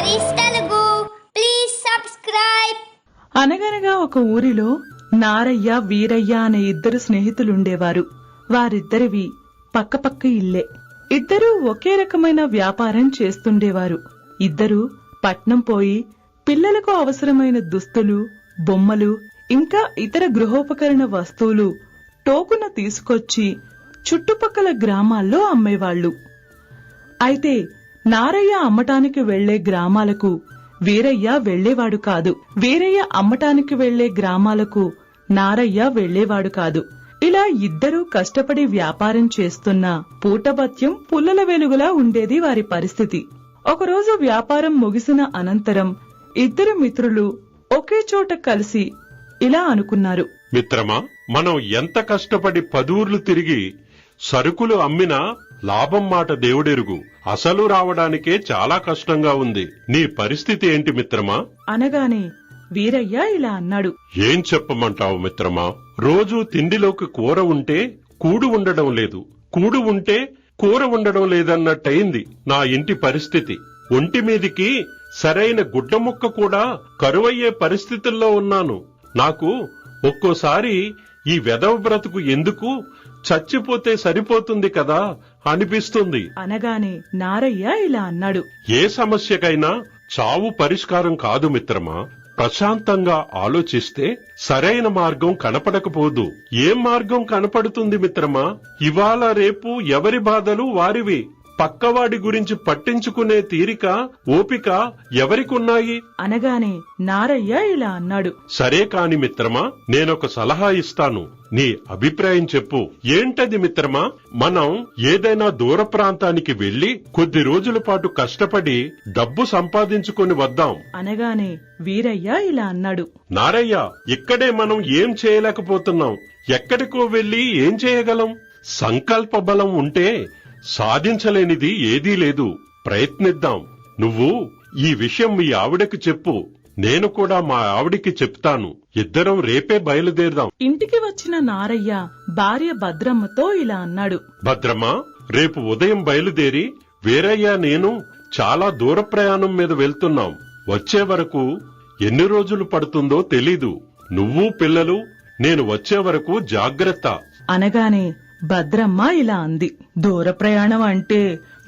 Stories Telugu. Please subscribe. అనగనగా ఒక ఊరిలో నారయ్య, వీరయ్య అనే ఇద్దరు స్నేహితులుండేవారు. వారిద్దరివి పక్కపక్క ఇల్లే. ఇద్దరూ ఒకే రకమైన వ్యాపారం చేస్తుండేవారు. ఇద్దరూ పట్నం పోయి పిల్లలకు అవసరమైన దుస్తులు, బొమ్మలు ఇంకా ఇతర గృహోపకరణ వస్తువులు టోకున తీసుకొచ్చి చుట్టుపక్కల గ్రామాల్లో అమ్మేవాళ్లు. అయితే నారయ్య అమ్మటానికి వెళ్లే గ్రామాలకు వీరయ్య వెళ్లేవాడు కాదు. వీరయ్య అమ్మటానికి వెళ్లే గ్రామాలకు నారయ్య వెళ్లేవాడు కాదు. ఇలా ఇద్దరూ కష్టపడి వ్యాపారం చేస్తున్న పూటభత్యం పుల్లల వెలుగులా ఉండేది వారి పరిస్థితి. ఒకరోజు వ్యాపారం ముగిసిన అనంతరం ఇద్దరు మిత్రులు ఒకే చోట కలిసి ఇలా అనుకున్నారు. మిత్రమా, మనం ఎంత కష్టపడి 10 ఊర్లు తిరిగి సరుకులు అమ్మినా లాభం మాట దేవుడెరుగు. అసలు రావడానికే చాలా కష్టంగా ఉంది. నీ పరిస్థితి ఏంటి మిత్రమా? అనగానే వీరయ్య ఇలా అన్నాడు. ఏం చెప్పమంటావు మిత్రమా? రోజూ తిండిలోకి కూర ఉంటే కూడు ఉండడం లేదు, కూడు ఉంటే కూర ఉండడం లేదన్నట్టయింది నా ఇంటి పరిస్థితి. ఒంటి మీదికి సరైన గుడ్డ ముక్క కూడా కరువయ్యే పరిస్థితుల్లో ఉన్నాను. నాకు ఒక్కోసారి ఈ వెధవ బ్రతుకు ఎందుకు, చచ్చిపోతే సరిపోతుంది కదా అనిపిస్తుంది. అనగానే నారయ్య ఇలా అన్నాడు. ఏ సమస్యకైనా చావు పరిష్కారం కాదు మిత్రమా. ప్రశాంతంగా ఆలోచిస్తే సరైన మార్గం కనపడకపోదు. ఏం మార్గం కనపడుతుంది మిత్రమా? ఇవాళ రేపు ఎవరి బాధలు వారివి. పక్కవాడి గురించి పట్టించుకునే తీరిక, ఓపిక ఎవరికున్నాయి? అనగానే నారయ్య ఇలా అన్నాడు. సరే కాని మిత్రమా, నేనొక సలహా ఇస్తాను. నీ అభిప్రాయం చెప్పు. ఏంటది మిత్రమా? మనం ఏదైనా దూర ప్రాంతానికి వెళ్లి కొద్ది రోజుల పాటు కష్టపడి డబ్బు సంపాదించుకొని వద్దాం. అనగానే వీరయ్య ఇలా అన్నాడు. నారయ్య, ఇక్కడే మనం ఏం చేయలేకపోతున్నాం. ఎక్కడికో వెళ్లి ఏం చేయగలం? సంకల్ప బలం ఉంటే సాధించలేనిది ఏదీ లేదు. ప్రయత్నిద్దాం. నువ్వు ఈ విషయం మీ ఆవిడకి చెప్పు. నేను కూడా మా ఆవిడికి చెప్తాను. ఇద్దరం రేపే బయలుదేరదాం. ఇంటికి వచ్చిన నారయ్య భార్య భద్రమ్మతో ఇలా అన్నాడు. భద్రమ్మ, రేపు ఉదయం బయలుదేరి వీరయ్య నేను చాలా దూర ప్రయాణం మీద వెళ్తున్నాం. వచ్చే వరకు ఎన్ని రోజులు పడుతుందో తెలీదు. నువ్వు పిల్లలు నేను వచ్చే వరకు జాగ్రత్త. అనగానే భద్రమ్మ ఇలా అంది. దూర ప్రయాణం అంటే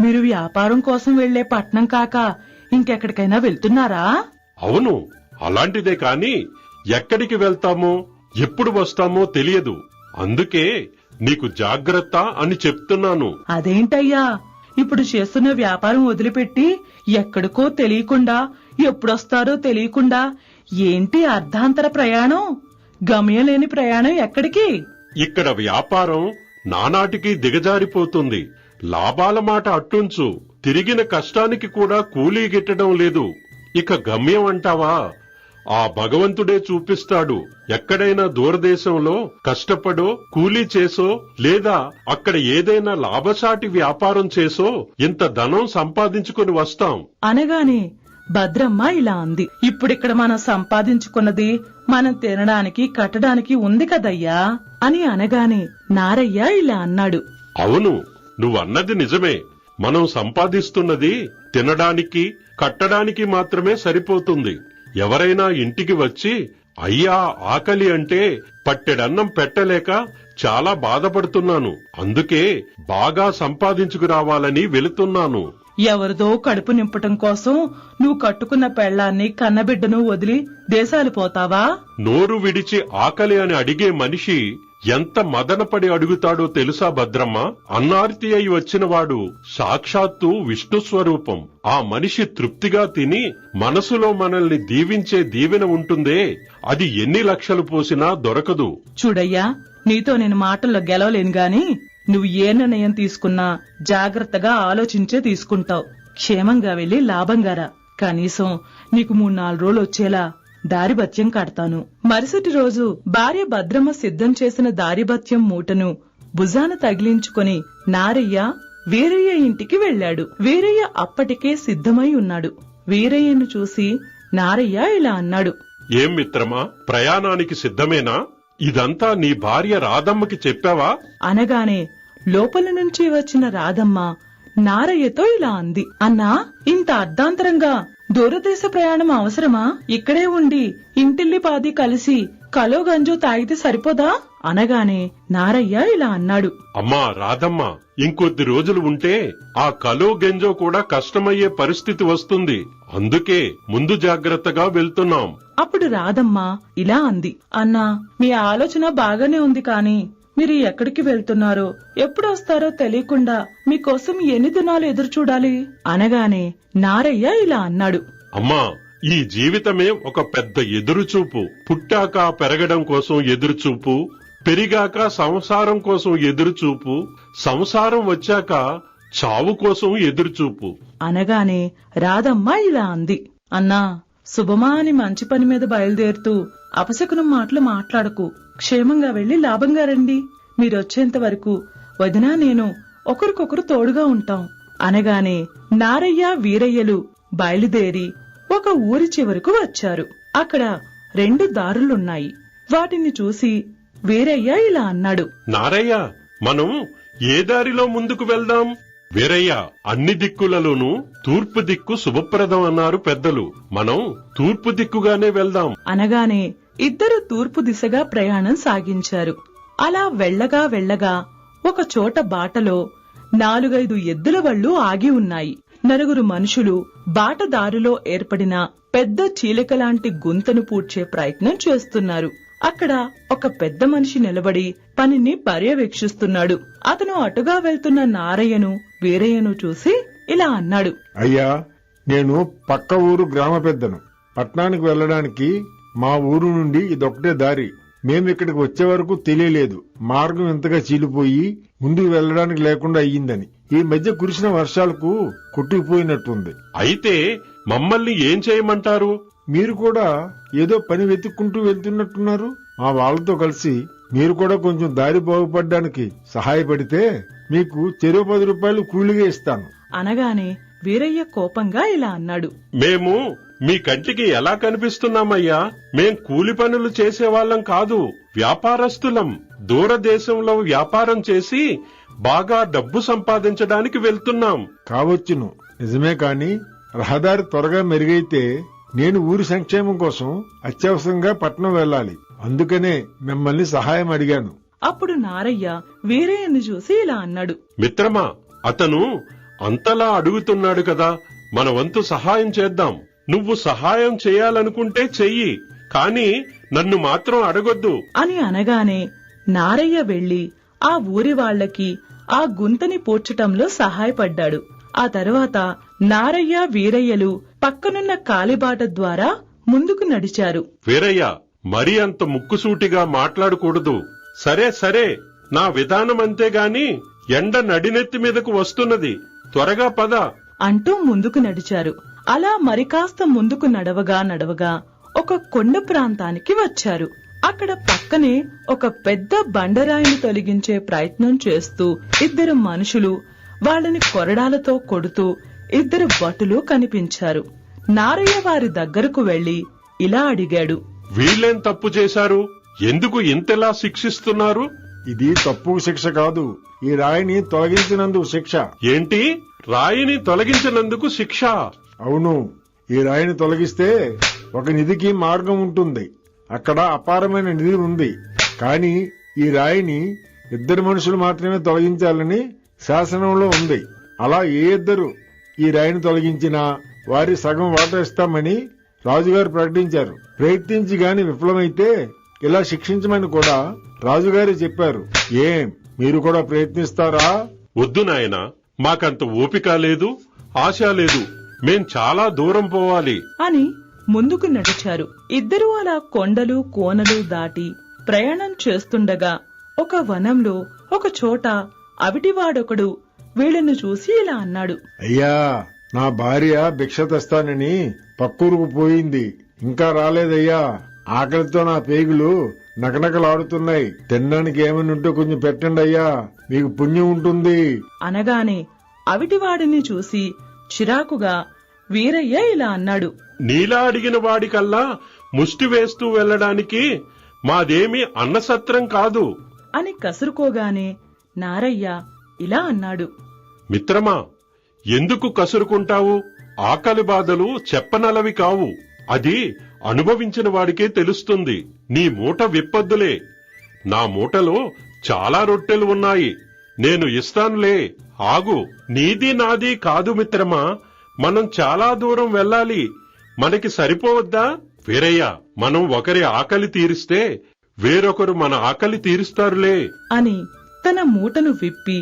మీరు వ్యాపారం కోసం వెళ్లే పట్నం కాక ఇంకెక్కడికైనా వెళ్తున్నారా? అవును, అలాంటిదే కాని ఎక్కడికి వెళ్తామో ఎప్పుడు వస్తామో తెలియదు. అందుకే నీకు జాగ్రత్త అని చెప్తున్నాను. అదేంటయ్యా, ఇప్పుడు చేస్తున్న వ్యాపారం వదిలిపెట్టి ఎక్కడికో తెలియకుండా, ఎప్పుడొస్తారో తెలియకుండా ఏంటి అర్ధాంతర ప్రయాణం? గమ్యం లేని ప్రయాణం ఎక్కడికి? ఇక్కడ వ్యాపారం నానాటికి దిగజారిపోతుంది. లాభాల మాట అట్టుంచు, తిరిగిన కష్టానికి కూడా కూలీ గిట్టడం లేదు. ఇక గమ్యం అంటావా? ఆ భగవంతుడే చూపిస్తాడు. ఎక్కడైనా దూరదేశంలో కష్టపడో, కూలీ చేసో, లేదా అక్కడ ఏదైనా లాభసాటి వ్యాపారం చేసో ఇంత ధనం సంపాదించుకుని వస్తాం. అనగానే భద్రమ్మ ఇలా అంది. ఇప్పుడిక్కడ మనం సంపాదించుకున్నది మనం తినడానికి, కట్టడానికి ఉంది కదయ్యా అని అనగానే నారయ్య ఇలా అన్నాడు. అవును, నువ్వన్నది నిజమే. మనం సంపాదిస్తున్నది తినడానికి, కట్టడానికి మాత్రమే సరిపోతుంది. ఎవరైనా ఇంటికి వచ్చి అయ్యా ఆకలి అంటే పట్టెడన్నం పెట్టలేక చాలా బాధపడుతున్నాను. అందుకే బాగా సంపాదించుకురావాలని వెళుతున్నాను. ఎవరిదో కడుపు నింపటం కోసం నువ్వు కట్టుకున్న పెళ్లాన్ని, కన్నబిడ్డను వదిలి దేశాలు పోతావా? నోరు విడిచి ఆకలి అని అడిగే మనిషి ఎంత మదనపడి అడుగుతాడో తెలుసా భద్రమ్మ? అన్నార్తి అయి వచ్చినవాడు సాక్షాత్తు విష్ణు స్వరూపం. ఆ మనిషి తృప్తిగా తిని మనసులో మనల్ని దీవించే దీవెన ఉంటుందే, అది ఎన్ని లక్షలు పోసినా దొరకదు. చూడయ్యా, నీతో నేను మాటల్లో గెలవలేను గాని నువ్వు ఏ నిర్ణయం తీసుకున్నా జాగ్రత్తగా ఆలోచించే తీసుకుంటావు. క్షేమంగా వెళ్లి లాభంగా రా. కనీసం నీకు 3-4 రోజులు వచ్చేలా దారిభత్యం కడతాను. మరుసటి రోజు భార్య భద్రమ్మ సిద్ధం చేసిన దారిభత్యం మూటను భుజాన తగిలించుకుని నారయ్య వీరయ్య ఇంటికి వెళ్లాడు. వీరయ్య అప్పటికే సిద్ధమై ఉన్నాడు. వీరయ్యను చూసి నారయ్య ఇలా అన్నాడు. ఏం మిత్రమా, ప్రయాణానికి సిద్ధమేనా? ఇదంతా నీ భార్య రాధమ్మకి చెప్పావా? అనగానే లోపల నుంచి వచ్చిన రాధమ్మ నారయ్యతో ఇలా అంది. అన్నా, ఇంత అర్ధాంతరంగా దూరదేశ ప్రయాణం అవసరమా? ఇక్కడే ఉండి ఇంటిల్లిపాది కలిసి కలో గంజో తాగితే సరిపోదా అనగానే నారయ్య ఇలా అన్నాడు. అమ్మా రాధమ్మా, ఇంకొద్ది రోజులు ఉంటే ఆ కలో గెంజో కూడా కష్టమయ్యే పరిస్థితి వస్తుంది. అందుకే ముందు జాగ్రత్తగా వెళ్తున్నాం. అప్పుడు రాధమ్మ ఇలా అంది. అన్నా, మీ ఆలోచన బాగానే ఉంది కాని మీరు ఎక్కడికి వెళ్తున్నారో ఎప్పుడు వస్తారో తెలియకుండా మీకోసం ఎన్ని దినాలు ఎదురు చూడాలి అనగానే నారయ్య ఇలా అన్నాడు. అమ్మా, ఈ జీవితమే ఒక పెద్ద ఎదురుచూపు. పుట్టాక పెరగడం కోసం ఎదురుచూపు, పెరిగాక సంసారం కోసం ఎదురుచూపు, సంసారం వచ్చాక చావు కోసం ఎదురుచూపు అనగానే రాధమ్మ ఇలా అంది. అన్నా, శుభమా అని మంచి పని మీద బయలుదేరుతూ అపశకునం మాటలు మాట్లాడకు. క్షేమంగా వెళ్లి లాభంగా రండి. మీరొచ్చేంత వరకు వదినా నేను ఒకరికొకరు తోడుగా ఉంటాం అనగానే నారయ్య వీరయ్యలు బయలుదేరి ఒక ఊరి చివరకు వచ్చారు. అక్కడ 2 దారులున్నాయి. వాటిని చూసి వీరయ్య ఇలా అన్నాడు. నారయ్య, మనం ఏ దారిలో ముందుకు వెళ్దాం? వీరయ్య, అన్ని దిక్కులలోనూ తూర్పు దిక్కు శుభప్రదం అన్నారు పెద్దలు. మనం తూర్పు దిక్కుగానే వెళ్దాం అనగానే ఇద్దరు తూర్పు దిశగా ప్రయాణం సాగించారు. అలా వెళ్ళగా వెళ్ళగా ఒక చోట బాటలో 4-5 ఎద్దుల బళ్ళు ఆగి ఉన్నాయి. 9 మనుషులు బాటదారులో ఏర్పడిన పెద్ద చీలికలాంటి గుంతను పూడ్చే ప్రయత్నం చేస్తున్నారు. అక్కడ ఒక పెద్ద మనిషి నిలబడి పనిని పర్యవేక్షిస్తున్నాడు. అతను అటుగా వెళ్తున్న నారయ్యను వీరయ్యను చూసి ఇలా అన్నాడు. అయ్యా, నేను పక్క ఊరు గ్రామ పెద్దను. పట్నానికి వెళ్లడానికి మా ఊరు నుండి ఇదొక్కటే దారి. మేమిక్కడికి వచ్చే వరకు తెలియలేదు మార్గం ఇంతగా చీలిపోయి ముందుకు వెళ్లడానికి లేకుండా అయ్యిందని. ఈ మధ్య కురిసిన వర్షాలకు కొట్టుకుపోయినట్టుంది. అయితే మమ్మల్ని ఏం చేయమంటారు? మీరు కూడా ఏదో పని వెతుక్కుంటూ వెళ్తున్నట్టున్నారు. మా వాళ్లతో కలిసి మీరు కూడా కొంచెం దారి బాగుపడ్డానికి సహాయపడితే మీకు చెరో 10 రూపాయలు కూలిగా ఇస్తాను అనగానే వీరయ్య కోపంగా ఇలా అన్నాడు. మేము మీ కంటికి ఎలా కనిపిస్తున్నామయ్యా? మేం కూలి పనులు చేసేవాళ్లం కాదు, వ్యాపారస్తులం. దూరదేశంలో వ్యాపారం చేసి బాగా డబ్బు సంపాదించడానికి వెళ్తున్నాం. కావచ్చును, నిజమే కాని రహదారి త్వరగా మెరుగైతే నేను ఊరి సంక్షేమం కోసం అత్యవసరంగా పట్నం వెళ్లాలి. అందుకనే మిమ్మల్ని సహాయం అడిగాను. అప్పుడు నారయ్య వీరయ్యను చూసి ఇలా అన్నాడు. మిత్రమా, అతను అంతలా అడుగుతున్నాడు కదా, మన వంతు సహాయం చేద్దాం. నువ్వు సహాయం చేయాలనుకుంటే చెయ్యి, కాని నన్ను మాత్రం అడగొద్దు అని అనగానే నారయ్య వెళ్లి ఆ ఊరి వాళ్లకి ఆ గుంతని పూడ్చటంలో సహాయపడ్డాడు. ఆ తర్వాత నారయ్య వీరయ్యలు పక్కనున్న కాలిబాట ద్వారా ముందుకు నడిచారు. వీరయ్య, మరీ అంత ముక్కుసూటిగా మాట్లాడకూడదు. సరే సరే, నా విధానం అంతేగాని ఎండ నడినెత్తి మీదకు వస్తున్నది, త్వరగా పద అంటూ ముందుకు నడిచారు. అలా మరికాస్త ముందుకు నడవగా నడవగా ఒక కొండ ప్రాంతానికి వచ్చారు. అక్కడ పక్కనే ఒక పెద్ద బండరాయిని తొలగించే ప్రయత్నం చేస్తూ 2 మనుషులు వాళ్ళని కొరడాలతో కొడుతూ 2 భటులు కనిపించారు. నారయ్య వారి దగ్గరకు వెళ్లి ఇలా అడిగాడు. వీళ్ళేం తప్పు చేశారు? ఎందుకు ఇంతలా శిక్షిస్తున్నారు? ఇది తప్పు శిక్ష కాదు, ఈ రాయిని తొలగించినందుకు శిక్ష. ఏంటి? రాయిని తొలగించినందుకు శిక్ష? అవును, ఈ రాయిని తొలగిస్తే ఒక నిధికి మార్గం ఉంటుంది. అక్కడ అపారమైన నిధి ఉంది. కాని ఈ రాయిని 2 మనుషులు మాత్రమే తొలగించాలని శాసనంలో ఉంది. అలా ఏ 2 ఈ రాయిని తొలగించినా వారి సగం వాటా ఇస్తామని రాజుగారు ప్రకటించారు. ప్రయత్నించి గాని విఫలమైతే ఇలా శిక్షించమని కూడా రాజుగారే చెప్పారు. ఏం, మీరు కూడా ప్రయత్నిస్తారా? వద్దు నాయనా, మాకంత ఓపిక లేదు, ఆశ లేదు. మేం చాలా దూరం పోవాలి అని ముందుకు నడిచారు. 2 అలా కొండలు కోనలు దాటి ప్రయాణం చేస్తుండగా ఒక వనంలో ఒక చోట అవిటివాడొకడు వీళ్లను చూసి ఇలా అన్నాడు. అయ్యా, నా భార్య భిక్ష తెస్తానని పక్కూరుకు పోయింది, ఇంకా రాలేదయ్యా. ఆకలితో నా పేగులు నకనకలాడుతున్నాయి. తినడానికి ఏమైనా ఉంటే కొంచెం పెట్టండి అయ్యా, మీకు పుణ్యం ఉంటుంది అనగానే అవిటివాడిని చూసి చిరాకుగా వీరయ్య ఇలా అన్నాడు. నీలా అడిగిన వాడికల్లా ముష్టి వేస్తూ వెళ్లడానికి మాదేమీ అన్నసత్రం కాదు అని కసురుకోగానే నారయ్య ఇలా అన్నాడు. మిత్రమా, ఎందుకు కసురుకుంటావు? ఆకలి బాధలు చెప్పనలవి కావు. అది అనుభవించిన వాడికే తెలుస్తుంది. నీ మూట విప్పొద్దులే. నా మూటలో చాలా రొట్టెలు ఉన్నాయి. నేను ఇస్తానులే. ఆగు. నీది నాది కాదు మిత్రమా, మనం చాలా దూరం వెళ్ళాలి. మనకి సరిపోవద్దా? వీరయ్య, మనం ఒకరి ఆకలి తీరిస్తే వేరొకరు మన ఆకలి తీరుస్తారులే అని తన మూటను విప్పి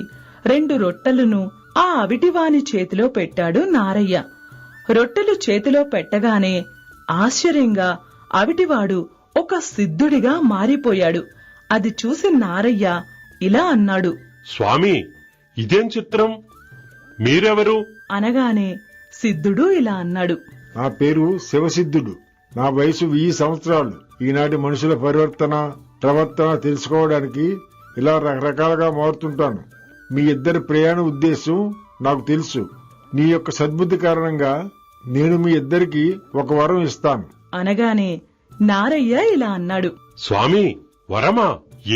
2 రొట్టెలను ఆ అవిటివాని చేతిలో పెట్టాడు నారయ్య. రొట్టెలు చేతిలో పెట్టగానే ఆశ్చర్యంగా అవిటివాడు ఒక సిద్ధుడిగా మారిపోయాడు. అది చూసి నారయ్య ఇలా అన్నాడు, స్వామి, ఇదేం చిత్రం? మీరెవరు? అనగానే సిద్ధుడు ఇలా అన్నాడు, నా పేరు శివసిద్ధుడు. నా వయసు 1000 సంవత్సరాలు. ఈనాటి మనుషుల ప్రవర్తన తెలుసుకోవడానికి ఇలా రకరకాలుగా మారుతుంటాను. మీ ఇద్దరి ప్రయాణ ఉద్దేశం నాకు తెలుసు. నీ యొక్క సద్బుద్ధి కారణంగా నేను మీ ఇద్దరికి ఒక వరం ఇస్తాను. అనగానే నారయ్య ఇలా అన్నాడు. స్వామి, వరమా?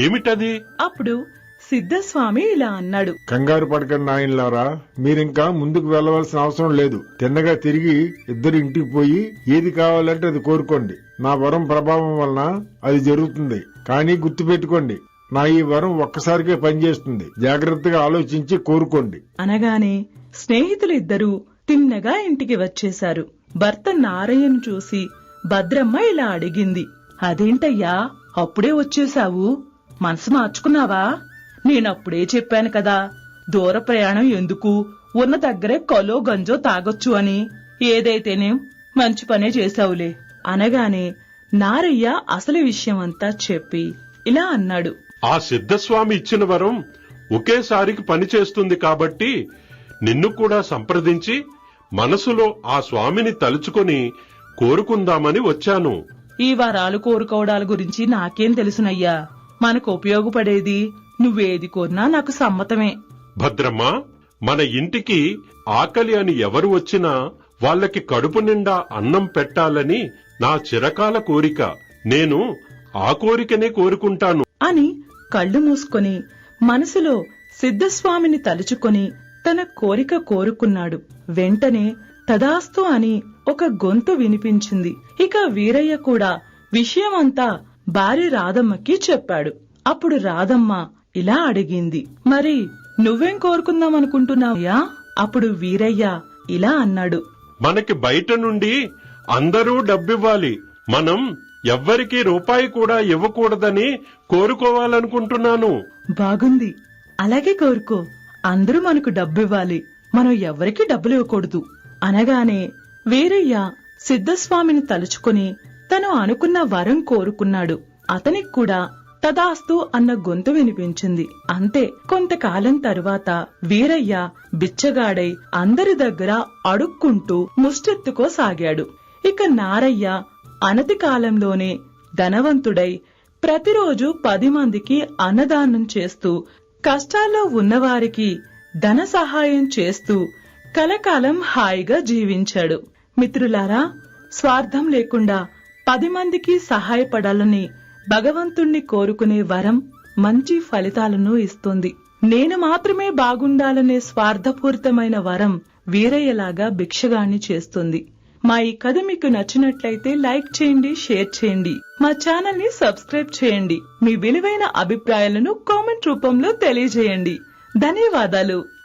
ఏమిటది? అప్పుడు సిద్ధస్వామి ఇలా అన్నాడు, కంగారు పడకండి నాయనలారా, మీరింకా ముందుకు వెళ్లవలసిన అవసరం లేదు. తిన్నగా తిరిగి ఇద్దరు ఇంటికి పోయి ఏది కావాలంటే అది కోరుకోండి. నా వరం ప్రభావం వలన అది జరుగుతుంది. కానీ గుర్తుపెట్టుకోండి, నా ఈ వరం ఒక్కసారికే పనిచేస్తుంది. జాగ్రత్తగా ఆలోచించి కోరుకోండి. అనగానే స్నేహితులిద్దరూ తిన్నగా ఇంటికి వచ్చేశారు. భర్త నారయ్యను చూసి భద్రమ్మ ఇలా అడిగింది, అదేంటయ్యా అప్పుడే వచ్చేశావు? మనసు మార్చుకున్నావా? నేనప్పుడే చెప్పాను కదా, దూర ప్రయాణం ఎందుకు, ఉన్న దగ్గరే కలో గంజో తాగొచ్చు అని. ఏదైతేనే మంచి పనే చేశావులే. అనగానే నారయ్య అసలు విషయమంతా చెప్పి ఇలా అన్నాడు, ఆ సిద్ధస్వామి ఇచ్చిన వరం ఒకేసారికి పనిచేస్తుంది కాబట్టి నిన్ను కూడా సంప్రదించి మనసులో ఆ స్వామిని తలుచుకొని కోరుకుందామని వచ్చాను. ఈ వరాలు కోరుకోవడాల గురించి నాకేం తెలుసునయ్యా. మనకు ఉపయోగపడేది నువ్వేది కోరినా నాకు సమ్మతమే. భద్రమ్మా, మన ఇంటికి ఆకలి అని ఎవరు వచ్చినా వాళ్ళకి కడుపు నిండా అన్నం పెట్టాలని నా చిరకాల కోరిక. నేను ఆ కోరికనే కోరుకుంటాను అని కళ్ళు మూసుకొని మనసులో సిద్ధస్వామిని తలుచుకొని తన కోరిక కోరుకున్నాడు. వెంటనే తదాస్తు అని ఒక గొంతు వినిపించింది. ఇక వీరయ్య కూడా విషయమంతా భార్య రాధమ్మకి చెప్పాడు. అప్పుడు రాధమ్మ ఇలా అడిగింది, మరి నువ్వేం కోరుకుందామనుకుంటున్నావయ్యా? అప్పుడు వీరయ్య ఇలా అన్నాడు, మనకి బయట నుండి అందరూ డబ్బివ్వాలి. మనం ఎవ్వరికీ రూపాయి కూడా ఇవ్వకూడదని కోరుకోవాలనుకుంటున్నాను. బాగుంది, అలాగే కోరుకో. అందరూ మనకు డబ్బివ్వాలి, మనం ఎవ్వరికీ డబ్బులు ఇవ్వకూడదు. అనగానే వీరయ్య సిద్ధస్వామిని తలుచుకుని తను అనుకున్న వరం కోరుకున్నాడు. అతనికి కూడా తదాస్తు అన్న గొంతు వినిపించింది. అంతే, కొంతకాలం తరువాత వీరయ్య బిచ్చగాడై అందరి దగ్గర అడుక్కుంటూ ముష్టెత్తుకోసాగాడు. ఇక నారయ్య అనతి కాలంలోనే ధనవంతుడై ప్రతిరోజు 10 మందికి అన్నదానం చేస్తూ కష్టాల్లో ఉన్నవారికి ధన సహాయం చేస్తూ కలకాలం హాయిగా జీవించాడు. మిత్రులారా, స్వార్థం లేకుండా 10 మందికి సహాయపడాలని భగవంతుణ్ణి కోరుకునే వరం మంచి ఫలితాలను ఇస్తుంది. నేను మాత్రమే బాగుండాలనే స్వార్థపూరితమైన వరం వీరయ్యలాగా భిక్షగాన్ని చేస్తుంది. మా ఈ కథ మీకు నచ్చినట్లయితే లైక్ చేయండి, షేర్ చేయండి, మా ఛానల్ ని సబ్స్క్రైబ్ చేయండి. మీ విలువైన అభిప్రాయాలను కామెంట్ రూపంలో తెలియజేయండి. ధన్యవాదాలు.